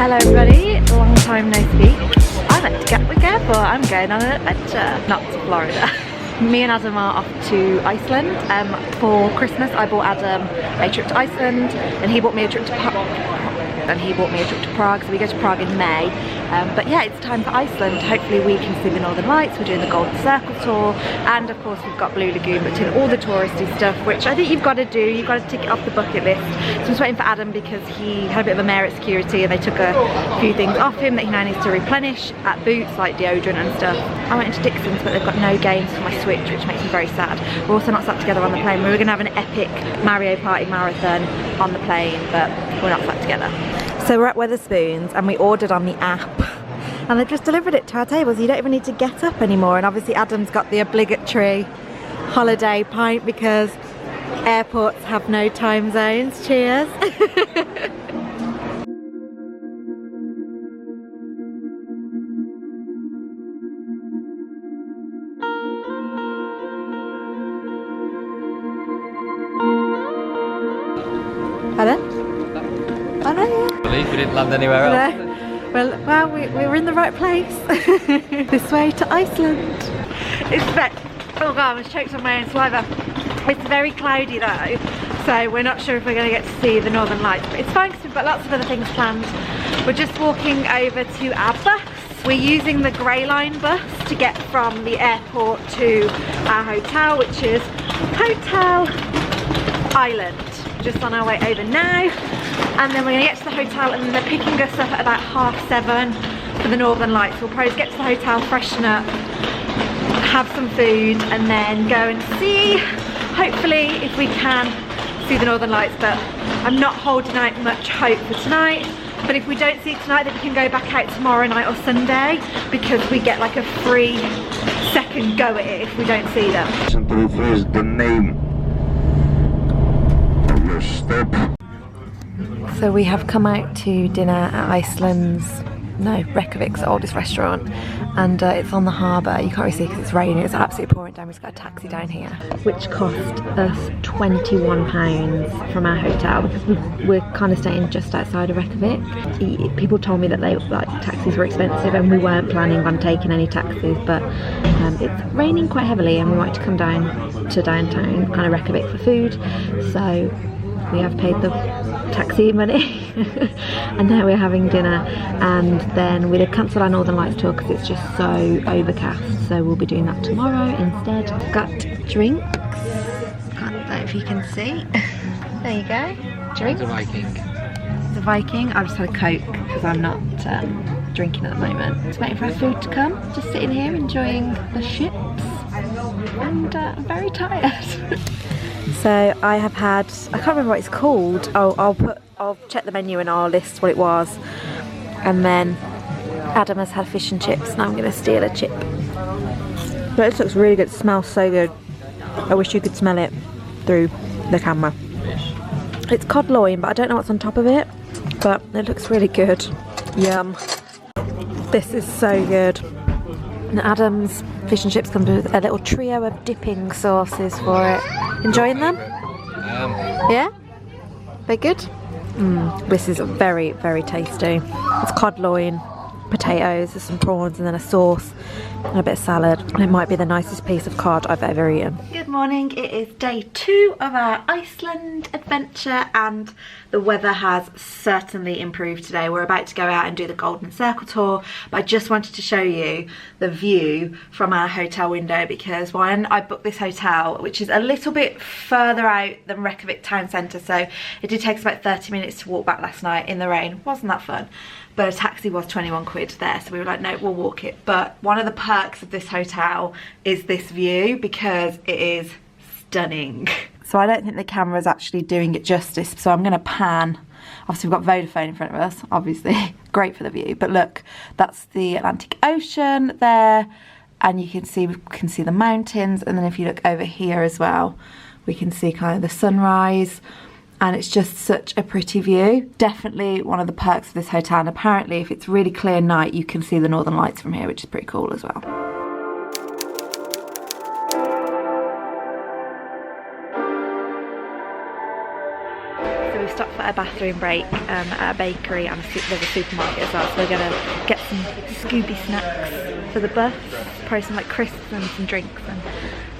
Hello everybody, long time no speak. I like to get careful, I'm going on an adventure, not to Florida. Me and Adam are off to Iceland. For Christmas I bought Adam a trip to Iceland and he bought me a trip to Prague, so we go to Prague in May. But yeah, it's time for Iceland. Hopefully we can see the Northern Lights. We're doing the Golden Circle tour, and of course we've got Blue Lagoon, but in all the touristy stuff, which I think you've got to do. You've got to tick it off the bucket list. So I'm just waiting for Adam because he had a bit of a mare at security and they took a few things off him that he now needs to replenish at Boots, like deodorant and stuff. I went into Dixon's, but they've got no games for my Switch, which makes me very sad. We're also not sat together on the plane. We were going to have an epic Mario Party marathon on the plane, but we're not sat together. So we're at Wetherspoons and we ordered on the app and they've just delivered it to our table, so you don't even need to get up anymore. And obviously Adam's got the obligatory holiday pint because airports have no time zones. Cheers. Pardon? Oh no, yeah. I believe we didn't land anywhere else. No. Well, we were in the right place. This way to Iceland. It's oh god, I was choked on my own saliva. It's very cloudy though, so we're not sure if we're going to get to see the Northern Lights. But it's fine because we've got lots of other things planned. We're just walking over to our bus. We're using the Grey Line bus to get from the airport to our hotel, which is Hotel Island. Just on our way over now. And then we're going to get to the hotel and they're picking us up at about 7:30 for the Northern Lights. We'll probably get to the hotel, freshen up, have some food and then go and see, hopefully if we can, see the Northern Lights. But I'm not holding out much hope for tonight. But if we don't see it tonight, then we can go back out tomorrow night or Sunday because we get like a free second go at it if we don't see them. To rephrase the name of your step. So we have come out to dinner at Reykjavik's oldest restaurant, and it's on the harbour. You can't really see because it's raining, it's absolutely pouring down. We've just got a taxi down here, which cost us £21 from our hotel because we're kind of staying just outside of Reykjavik. People told me that taxis were expensive and we weren't planning on taking any taxis, but it's raining quite heavily and we wanted to come down to downtown, kind of Reykjavik, for food. So we have paid the taxi money and now we're having dinner, and then we'll cancel our Northern Lights tour because it's just so overcast, so we'll be doing that tomorrow instead. Got drinks, I don't know if you can see. There you go, drinks. It's a Viking. It's a Viking. I've just had a Coke because I'm not drinking at the moment. Just waiting for our food to come, just sitting here enjoying the ships, and I'm very tired. So I have had, I can't remember what it's called. I'll check the menu and I'll list what it was. And then Adam has had fish and chips, and I'm going to steal a chip. But this looks really good, it smells so good. I wish you could smell it through the camera. It's cod loin, but I don't know what's on top of it. But it looks really good. Yum. This is so good. And Adam's fish and chips come with a little trio of dipping sauces for it. Enjoying them? Yeah? They're good? This is very, very tasty. It's cod loin, potatoes, there's some prawns and then a sauce and a bit of salad. And it might be the nicest piece of cod I've ever eaten. Good morning, it is day 2 of our Iceland adventure and the weather has certainly improved today. We're about to go out and do the Golden Circle tour, but I just wanted to show you the view from our hotel window because when I booked this hotel, which is a little bit further out than Reykjavik town centre, so it did take us about 30 minutes to walk back last night in the rain. Wasn't that fun? But a taxi was 21 quid there, so we were like, no, we'll walk it. But one of the perks of this hotel is this view because it is stunning. So I don't think the camera's actually doing it justice, so I'm going to pan. Obviously we've got Vodafone in front of us, obviously. Great for the view, but look, that's the Atlantic Ocean there, and we can see the mountains, and then if you look over here as well, we can see kind of the sunrise. And it's just such a pretty view. Definitely one of the perks of this hotel, and apparently if it's really clear night you can see the Northern Lights from here, which is pretty cool as well. So we've stopped for a bathroom break at a bakery, and there's a supermarket as well, so we're going to get some Scooby snacks for the bus, probably some like crisps and some drinks and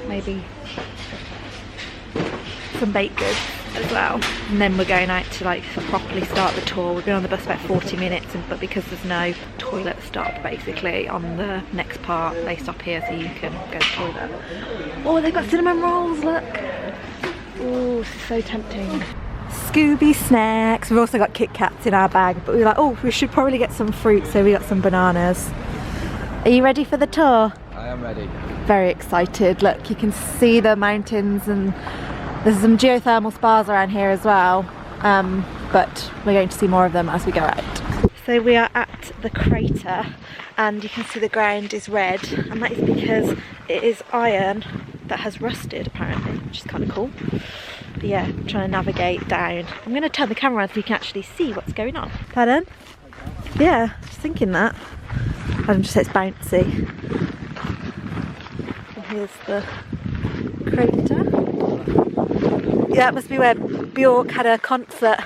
maybe some baked goods as well. And then we're going out to like properly start the tour. We've been on the bus about 40 minutes, but because there's no toilet stop basically on the next part, they stop here so you can go to the toilet. Oh, they've got cinnamon rolls, look. Oh, so tempting. Scooby snacks. We've also got Kit Kats in our bag, but we were like, oh, we should probably get some fruit, so we got some bananas. Are you ready for the tour? I am ready. Very excited. Look, you can see the mountains, and there's some geothermal spas around here as well, but we're going to see more of them as we go out. So we are at the crater, and you can see the ground is red, and that is because it is iron that has rusted apparently, which is kind of cool. But yeah, I'm trying to navigate down. I'm going to turn the camera on so you can actually see what's going on. Pardon? Yeah, just thinking that. Adam just says it's bouncy. And here's the crater. Yeah, that must be where Björk had a concert.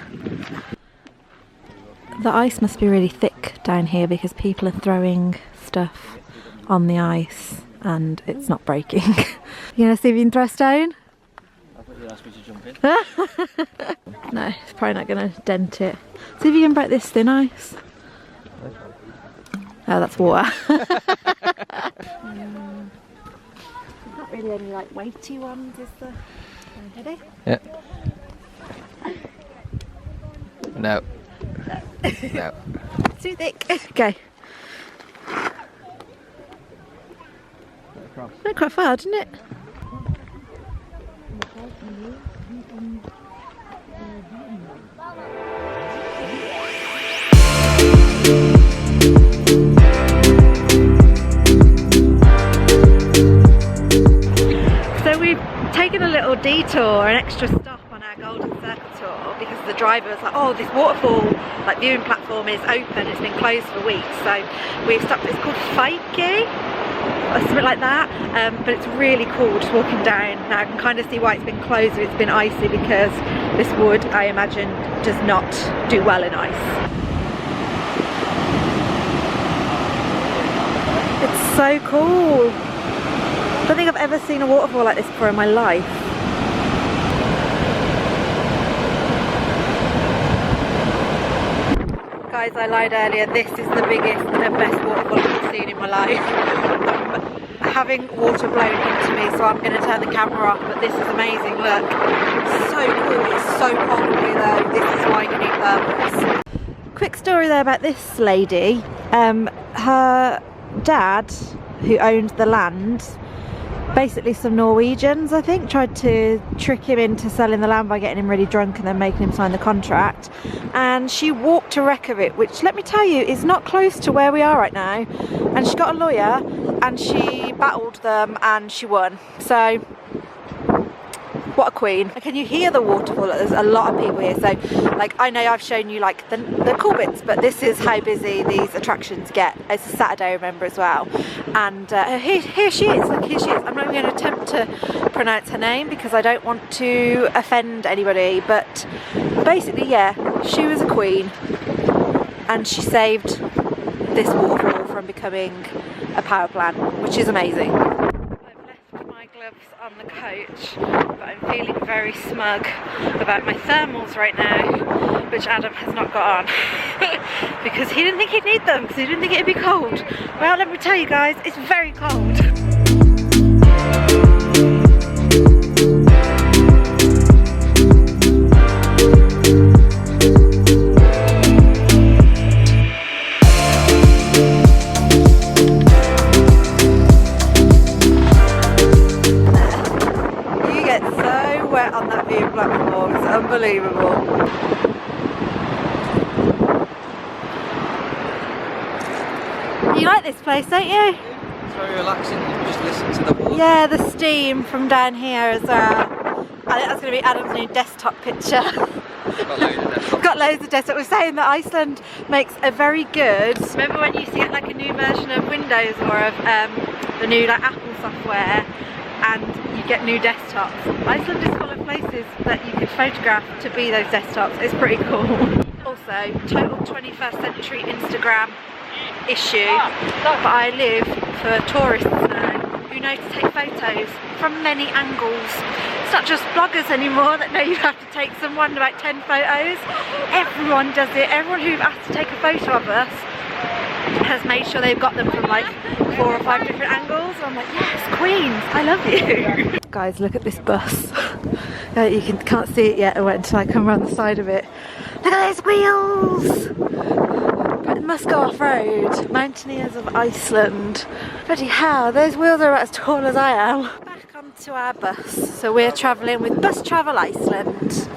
The ice must be really thick down here because people are throwing stuff on the ice and it's not breaking. You gonna see if you can throw a stone? I thought you'd ask me to jump in. No, it's probably not gonna dent it. See if you can break this thin ice. Oh, that's water. Not really any like weighty ones, is there? Ready? Yeah. No. No. Too thick. Okay. Went quite far, didn't it? So we've taken a little detour, an extra stop on our Golden Circle tour, because the driver was like, oh, this waterfall like viewing platform is open, it's been closed for weeks, so we've stopped. It's called Feike or something like that, but it's really cool just walking down. Now I can kind of see why it's been closed, it's been icy, because this wood, I imagine, does not do well in ice. It's so cool. I don't think I've ever seen a waterfall like this before in my life. Guys, I lied earlier, this is the biggest and best waterfall I've seen in my life. I'm having water blown into me, so I'm going to turn the camera off, but this is amazing, look. It's so cool, it's so cold here though, this is why you need thermals. Quick story there about this lady. Her dad, who owned the land, basically some Norwegians, I think, tried to trick him into selling the land by getting him really drunk and then making him sign the contract, and she walked to Reykjavik, which, let me tell you, is not close to where we are right now, and she got a lawyer and she battled them and she won. So what a queen. Can you hear the waterfall? There's a lot of people here, so like, I know I've shown you like the cool bits, but this is how busy these attractions get. It's a Saturday, remember, as well. And here she is, look, here she is. I'm not even going to attempt to pronounce her name because I don't want to offend anybody, but basically, yeah, she was a queen and she saved this waterfall from becoming a power plant, which is amazing. Gloves on the coach, but I'm feeling very smug about my thermals right now, which Adam has not got on because he didn't think he'd need them, because he didn't think it'd be cold. Well, let me tell you guys, it's very cold. On that viewing platform, it's unbelievable. You like this place, don't you? It's very relaxing, you can just listen to the water. Yeah, the steam from down here as well. I think that's going to be Adam's new desktop picture. Got loads of desktop. We're saying that Iceland makes a very good... Remember when you used to get like a new version of Windows or of the new like Apple software, and you get new desktops? Iceland is full of places that you could photograph to be those desktops. It's pretty cool. Also, total 21st century Instagram issue, but I live for tourists now who know to take photos from many angles. It's not just bloggers anymore that know you have to take someone about 10 photos. Everyone does it. Everyone who've asked to take a photo of us has made sure they've got them from like 4 or 5 different angles. And I'm like, yes, queens, I love you. Guys, look at this bus. You can't see it yet until I come around the side of it. Look at those wheels! But it must go off-road. Mountaineers of Iceland. Bloody hell, those wheels are about as tall as I am. Back onto our bus. So we're travelling with Bus Travel Iceland.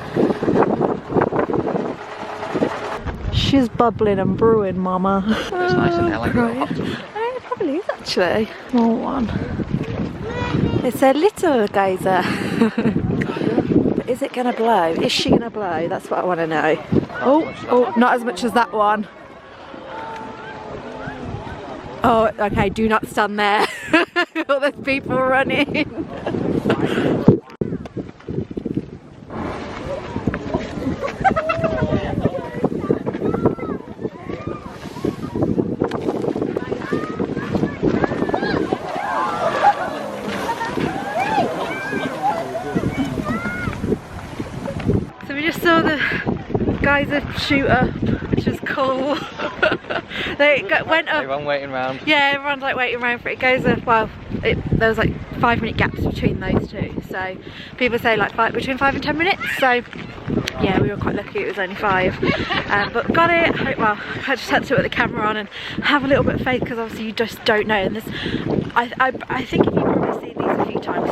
She's bubbling and brewing, mama. It's nice and elegant. It probably is actually. Small one. It's a little geyser. But is it gonna blow? Is she gonna blow? That's what I want to know. Oh, not as much as that one. Oh, okay, do not stand there. All those people running. So we just saw the geyser shoot up, which was cool. Went up. Everyone waiting around. Yeah, everyone's like waiting around for it. It goes up, well, there was like 5-minute gaps between those two. So people say like between 5 and 10 minutes. So yeah, we were quite lucky it was only 5. But got it. Well, I just had to put the camera on and have a little bit of faith because obviously you just don't know. And this, I think if you probably see these a few times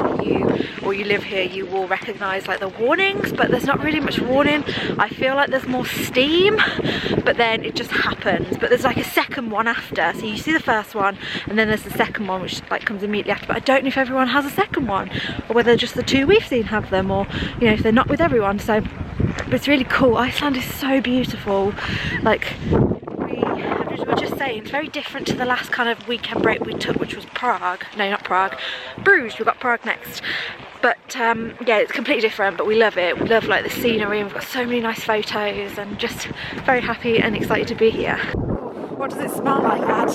or you live here, you will recognise like the warnings, but there's not really much warning. I feel like there's more steam, but then it just happens. But there's like a second one after, so you see the first one and then there's the second one which like comes immediately after. But I don't know if everyone has a second one or whether just the 2 we've seen have them, or you know, if they're not with everyone. So but it's really cool. Iceland is so beautiful. Like we were just saying, it's very different to the last kind of weekend break we took, which was Prague. No, not Prague, Bruges. We've got Prague next. But yeah, it's completely different, but we love it. We love like the scenery, and we've got so many nice photos, and just very happy and excited to be here. What does it smell like, Dad?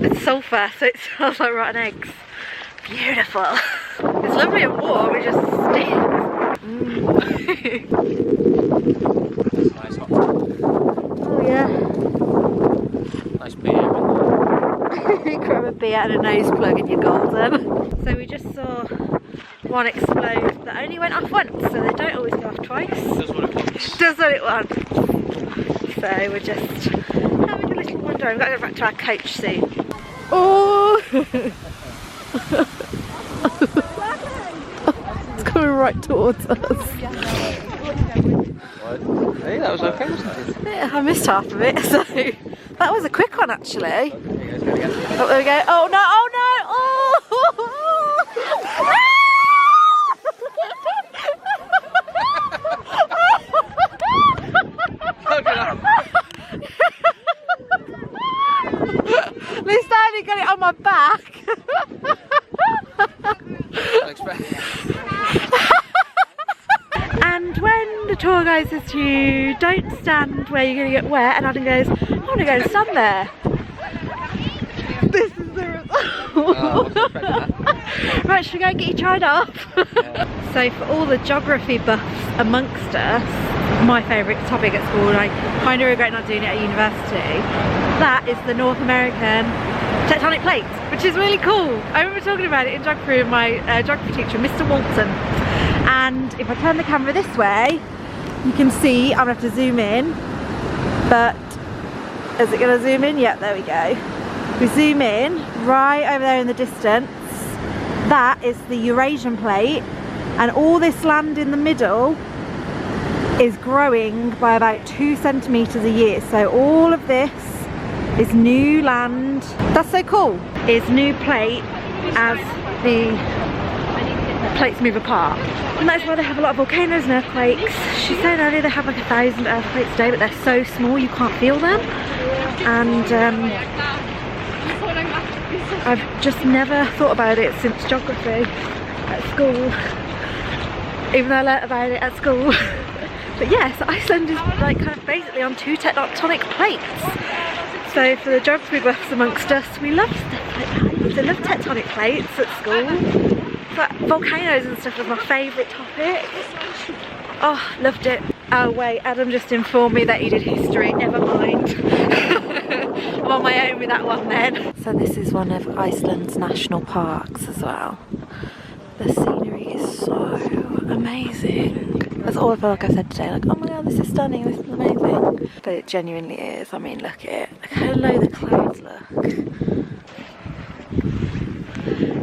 It's sulphur, so it smells like rotten eggs. Beautiful. It's lovely and warm, it just stinks. Nice hot. Oh yeah. Nice beer. Grab a beer and a nose plug and you're golden. So we just saw one explode that only went off once, so they don't always go off twice. Does what it wants. Does what it wants. So we're just having a little wander. We've got to go back to our coach soon. Oh! It's coming right towards us. Hey, that was okay, wasn't it? Yeah, I missed half of it, so that was a quick one actually. Oh, there we go. Oh no! Oh no! Oh! At least I only got it on my back. And when the tour guide says to you, don't stand where you're going to get wet, and Adam goes, I want to go and stand there. This is the result. Right, should we go and get you tried off? Yeah. So for all the geography buffs amongst us, my favourite topic at school, and I kind of regret not doing it at university, that is the North American tectonic plates, which is really cool. I remember talking about it in geography with my geography teacher, Mr. Walton. And if I turn the camera this way, you can see, I'm gonna have to zoom in, but is it gonna zoom in? Yep, there we go. We zoom in, right over there in the distance, that is the Eurasian plate, and all this land in the middle is growing by about 2 centimetres a year. So all of this is new land. That's so cool. It's new plate as the plates move apart. And that's why they have a lot of volcanoes and earthquakes. She said earlier they have like 1,000 earthquakes a day, but they're so small you can't feel them. And I've just never thought about it since geography at school, even though I learnt about it at school. But yes, Iceland is like kind of basically on 2 tectonic plates. So for the geography buffs amongst us, we love stuff like that. I used to love tectonic plates at school. But volcanoes and stuff was my favourite topic. Oh, loved it. Oh wait, Adam just informed me that he did history, never mind. I'm on my own with that one then. So this is one of Iceland's national parks as well. The scenery is so amazing. That's all I feel like I've said today, like, oh my god, this is stunning, this is amazing. But it genuinely is. I mean, look at it. Look how low the clouds look.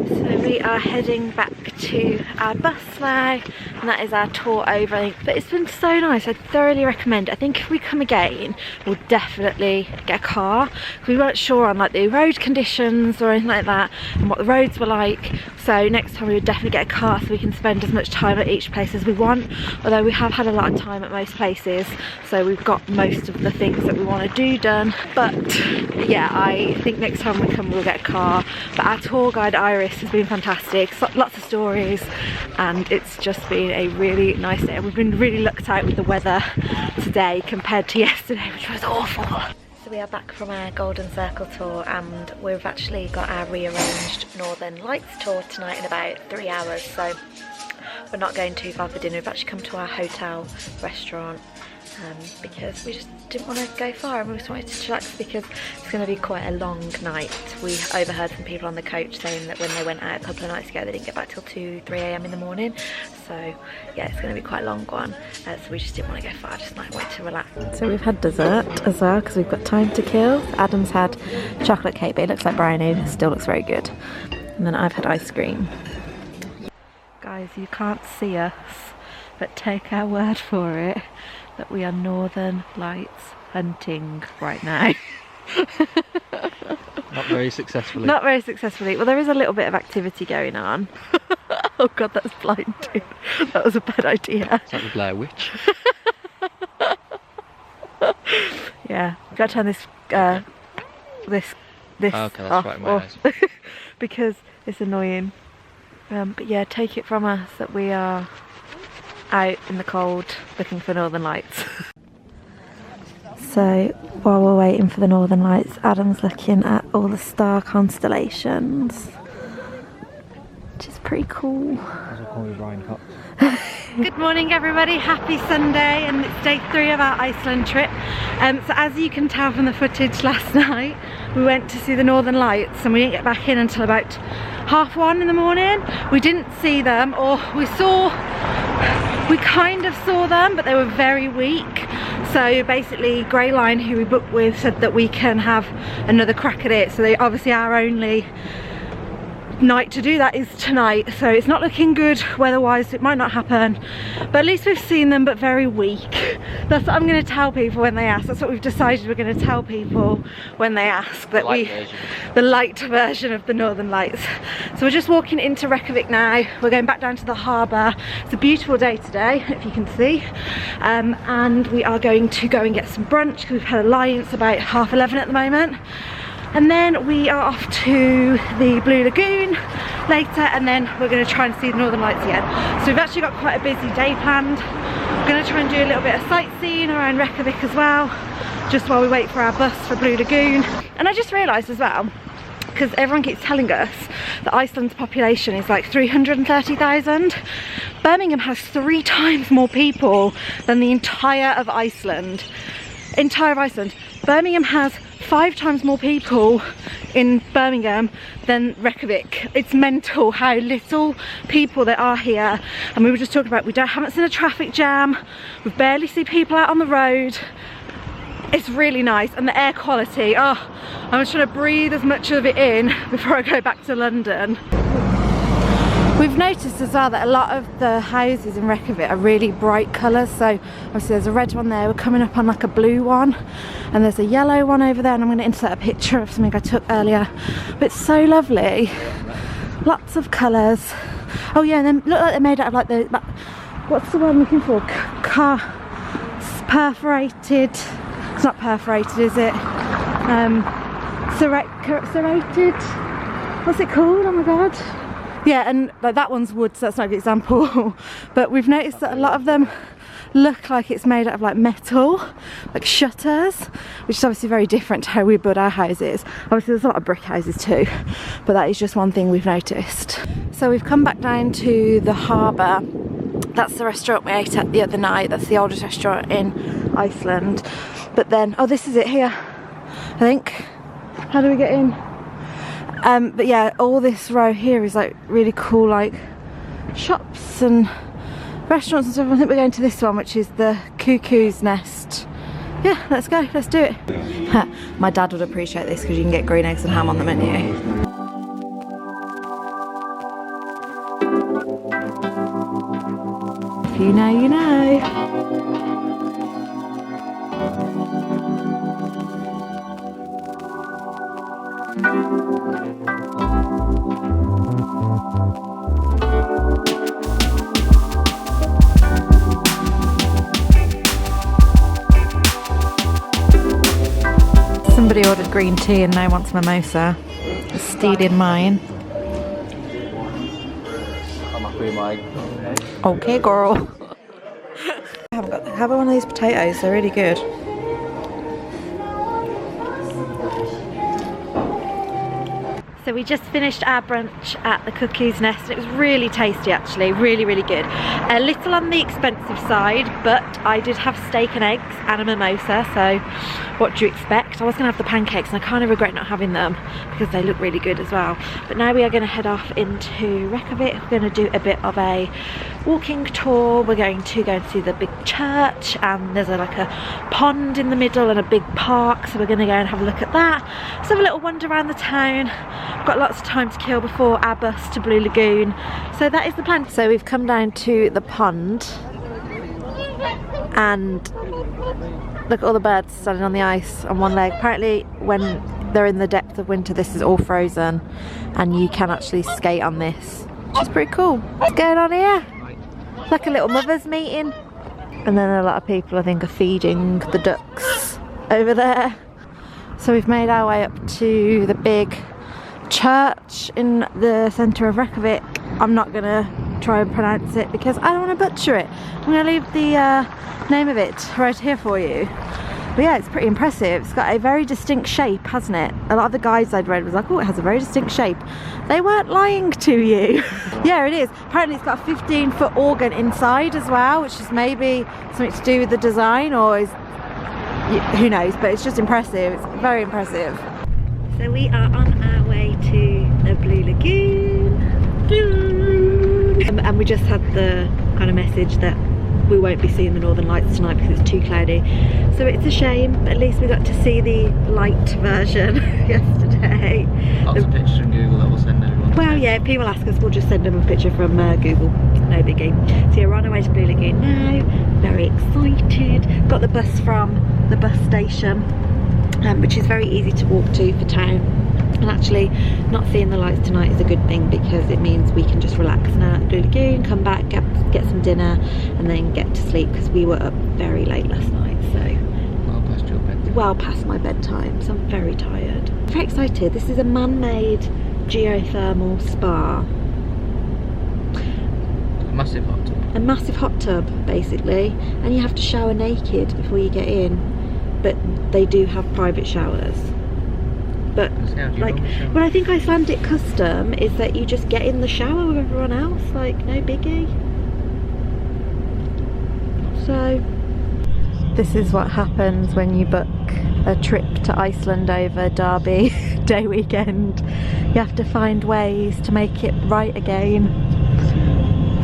So we are heading back to our bus now, and that is our tour over. But it's been so nice. I thoroughly recommend it. I think if we come again, we'll definitely get a car. We weren't sure on like the road conditions or anything like that, and what the roads were like. So next time we would definitely get a car so we can spend as much time at each place as we want. Although we have had a lot of time at most places, so we've got most of the things that we want to do done. But yeah, I think next time we come we'll get a car. But our tour guide Iris has been fantastic, so, lots of stories, and it's just been a really nice day. And we've been really lucked out with the weather today compared to yesterday, which was awful. So we are back from our Golden Circle tour, and we've actually got our rearranged Northern Lights tour tonight in about 3 hours, so we're not going too far for dinner. We've actually come to our hotel restaurant because we just didn't want to go far, and we just wanted to chillax because it's going to be quite a long night. We overheard from people on the coach saying that when they went out a couple of nights ago they didn't get back till 2-3 a.m. in the morning, so yeah, it's going to be quite a long one. So we just didn't want to go far, just like wanted to relax. So we've had dessert as well because we've got time to kill. Adam's had chocolate cake, but it looks like brownie, it still looks very good. And then I've had ice cream. Guys, you can't see us, but take our word for it that we are Northern Lights hunting right now. Not very successfully. Not very successfully. Well, there is a little bit of activity going on. Oh god, that's blinding. That was a bad idea. It's like the Blair Witch. Yeah, we've got to turn this this Oh, okay, that's off, right in my eyes. because it's annoying. But yeah, take it from us that we are out in the cold looking for Northern Lights. So while we're waiting for the Northern Lights, Adam's looking at all the star constellations, which is pretty cool. Good morning everybody, happy Sunday, and it's day 3 of our Iceland trip. So as you can tell from the footage last night, we went to see the Northern Lights and we didn't get back in until about 1:30 in the morning. We didn't see them, or we kind of saw them, but they were very weak. So basically Grey Line, who we booked with, said that we can have another crack at it. So they obviously our only night to do that is tonight, so it's not looking good weather-wise. It might not happen, but at least we've seen them, but very weak. That's what I'm going to tell people when they ask. That's what we've decided we're going to tell people when they ask, that the light version of the Northern Lights. So we're just walking into Reykjavik now. We're going back down to the harbour. It's a beautiful day today, if you can see, and we are going to go and get some brunch because we've had a lie-in. It's about 11:30 at the moment. And then we are off to the Blue Lagoon later, and then we're going to try and see the Northern Lights again. So we've actually got quite a busy day planned. We're going to try and do a little bit of sightseeing around Reykjavik as well, just while we wait for our bus for Blue Lagoon. And I just realised as well, because everyone keeps telling us that Iceland's population is like 330,000. Birmingham has 3 times more people than the entire of Iceland. Birmingham has 5 times more people in Birmingham than Reykjavik. It's mental how little people there are here. And we were just talking about, haven't seen a traffic jam. We barely see people out on the road. It's really nice, and the air quality, oh, I'm just trying to breathe as much of it in before I go back to London. We've noticed as well that a lot of the houses in Reykjavik are really bright colours. So obviously there's a red one there, we're coming up on like a blue one, and there's a yellow one over there, and I'm going to insert a picture of something I took earlier. But it's so lovely, lots of colours. Oh yeah, and then look like they're made out of like what's the word I'm looking for? Perforated. It's not perforated, is it? Serrated. What's it called? Oh my god. Yeah, and like that one's wood, so that's not a good example. But we've noticed that a lot of them look like it's made out of like metal, like shutters, which is obviously very different to how we build our houses. Obviously there's a lot of brick houses too, but that is just one thing we've noticed. So we've come back down to the harbour. That's the restaurant we ate at the other night. That's the oldest restaurant in Iceland. But then, oh, this is it here, I think. How do we get in? But yeah, all this row here is like really cool, like shops and restaurants and stuff. I think we're going to this one, which is the Cuckoo's Nest. Yeah, let's go, let's do it. My dad would appreciate this because you can get green eggs and ham on the menu. If you know, you know. Somebody ordered green tea and now wants mimosa. Stealing mine. I'm happy with mine. Okay, girl. I haven't got. Have one of these potatoes. They're really good. So we just finished our brunch at the Cuckoo's Nest. It was really tasty actually, really, really good. A little on the expensive side, but I did have steak and eggs and a mimosa, so what do you expect? I was gonna have the pancakes and I kind of regret not having them because they look really good as well. But now we are gonna head off into Reykjavik. We're gonna do a bit of a walking tour. We're going to go and see the big church, and there's like a pond in the middle and a big park, so we're gonna go and have a look at that. Let's have a little wander around the town. We've got lots of time to kill before our bus to Blue Lagoon, so that is the plan. So we've come down to the pond and look at all the birds standing on the ice on one leg. Apparently when they're in the depth of winter this is all frozen and you can actually skate on this, which is pretty cool. What's going on here? It's like a little mothers meeting. And then a lot of people I think are feeding the ducks over there. So we've made our way up to the big church in the centre of Reykjavik. I'm not gonna try and pronounce it because I don't want to butcher it. I'm gonna leave the name of it right here for you. But yeah, it's pretty impressive. It's got a very distinct shape, hasn't it? A lot of the guides I'd read was like, oh, it has a very distinct shape. They weren't lying to you. Yeah, it is. Apparently it's got a 15-foot organ inside as well, which is maybe something to do with the design, or is, who knows, but it's just impressive. It's very impressive. So we are on our way to the Blue Lagoon. And we just had the kind of message that we won't be seeing the Northern Lights tonight because it's too cloudy. So it's a shame, but at least we got to see the light version yesterday. Lots of pictures from Google that we'll send everyone. Well, yeah, if people ask us, we'll just send them a picture from Google. No biggie. So yeah, we're on our way to Blue Lagoon now. Very excited. Got the bus from the bus station, which is very easy to walk to for town. And actually not seeing the lights tonight is a good thing because it means we can just relax now at Blue Lagoon, come back, get some dinner and then get to sleep because we were up very late last night. So Well past your bedtime. Well past my bedtime, so I'm very tired. Very excited. This is a man-made geothermal spa. A massive hot tub. A massive hot tub basically, and you have to shower naked before you get in, but they do have private showers. But like, what I think Icelandic custom is that you just get in the shower with everyone else, like no biggie. So this is what happens when you book a trip to Iceland over Derby Day weekend. You have to find ways to make it right again.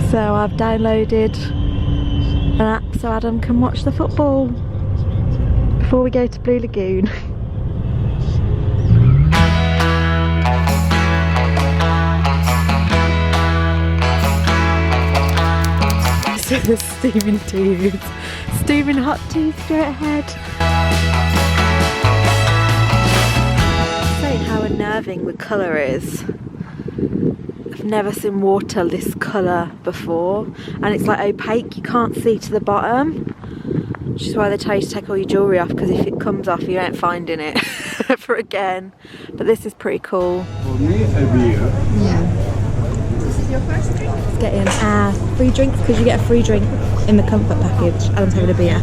So I've downloaded an app so Adam can watch the football before we go to Blue Lagoon. The steaming teas, steaming hot tea straight ahead. Saying how unnerving the colour is. I've never seen water this colour before, and it's like opaque, you can't see to the bottom. which is why they tell you to take all your jewellery off, because if it comes off you ain't finding it for again. But this is pretty cool. For me, every year. Yeah. This is your first drink? Let's get in. Free drinks, because you get a free drink in the comfort package. Adam's having a beer.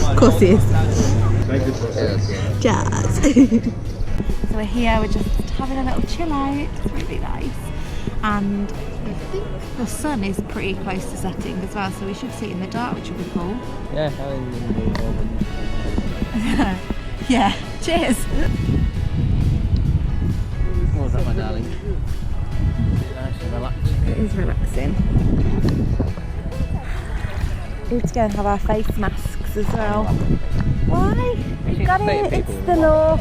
Of course he is. Thank you for that. Jazz. So we're here, we're just having a little chill out. It's really nice. And I think the sun is pretty close to setting as well, so we should see it in the dark, which will be cool. Yeah, Yeah, cheers. What was that, my darling? Nice and relaxing. It is relaxing. We need to go and have our face masks as well. Why? We've got it, it's the law.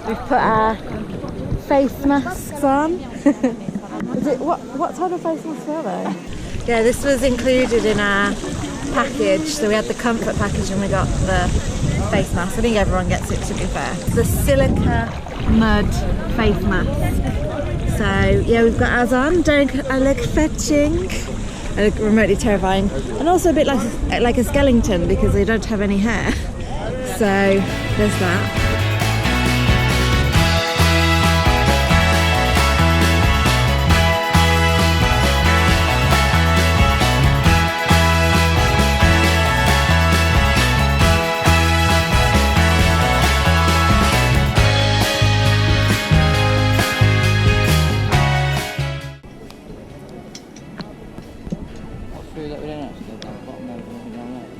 We've put our face masks on. Is it, what type of face masks are they? Yeah, this was included in our package. So we had the comfort package and we got the face mask. I think everyone gets it, to be fair. The silica mud face mask. So yeah, we've got ours on. I look fetching. I look remotely terrifying. And also a bit like a skeleton because they don't have any hair. So there's that.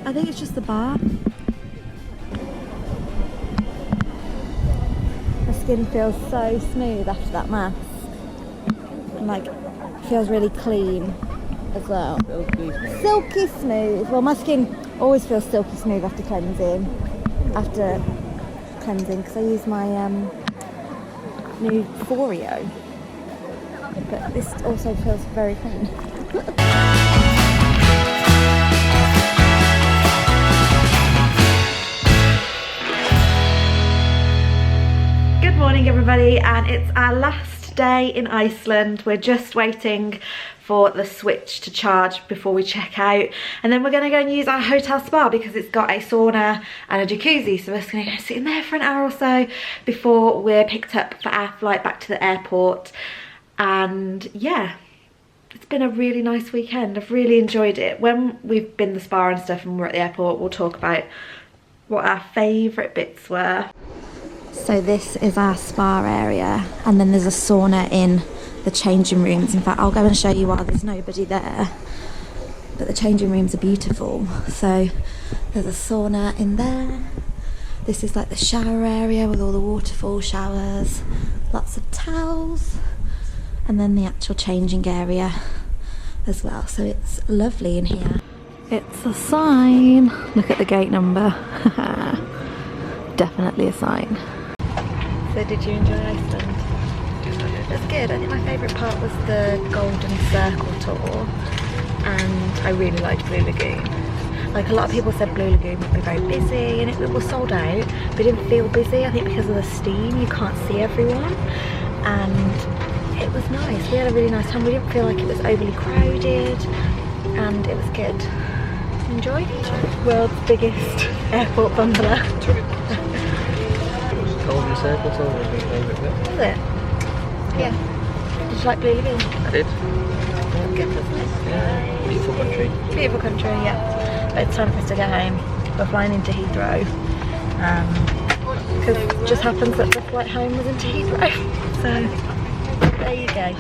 I think it's just the bar. My skin feels so smooth after that mask. And like, feels really clean as well. Silky smooth. Well, my skin always feels silky smooth after cleansing. Because I use my new Foreo. But this also feels very clean. Good morning everybody, and it's our last day in Iceland. We're just waiting for the switch to charge before we check out, and then we're going to go and use our hotel spa because it's got a sauna and a jacuzzi, so we're just going to go sit in there for an hour or so before we're picked up for our flight back to the airport. And yeah, it's been a really nice weekend. I've really enjoyed it. When we've been to the spa and stuff and we're at the airport, we'll talk about what our favourite bits were. So this is our spa area, and then there's a sauna in the changing rooms. In fact, I'll go and show you while there's nobody there. But the changing rooms are beautiful. So there's a sauna in there. This is like the shower area with all the waterfall showers, lots of towels, and then the actual changing area as well. So it's lovely in here. It's a sign. Look at the gate number. Definitely a sign. So did you enjoy Iceland? It was good. I think my favourite part was the Golden Circle tour, and I really liked Blue Lagoon. Like, a lot of people said Blue Lagoon would be very busy, and it was sold out, but it didn't feel busy. I think because of the steam you can't see everyone, and it was nice. We had a really nice time. We didn't feel like it was overly crowded, and it was good. Enjoyed it. World's biggest airport bungalow. Golden Circle tour was my favourite bit. Was it? Yeah. Did you like Blue Lagoon? I did. Good, wasn't it? Yeah. Beautiful country. Beautiful country, yeah. But it's time for us to go home. We're flying into Heathrow. Because it just happens that the flight home was into Heathrow. So, there you go.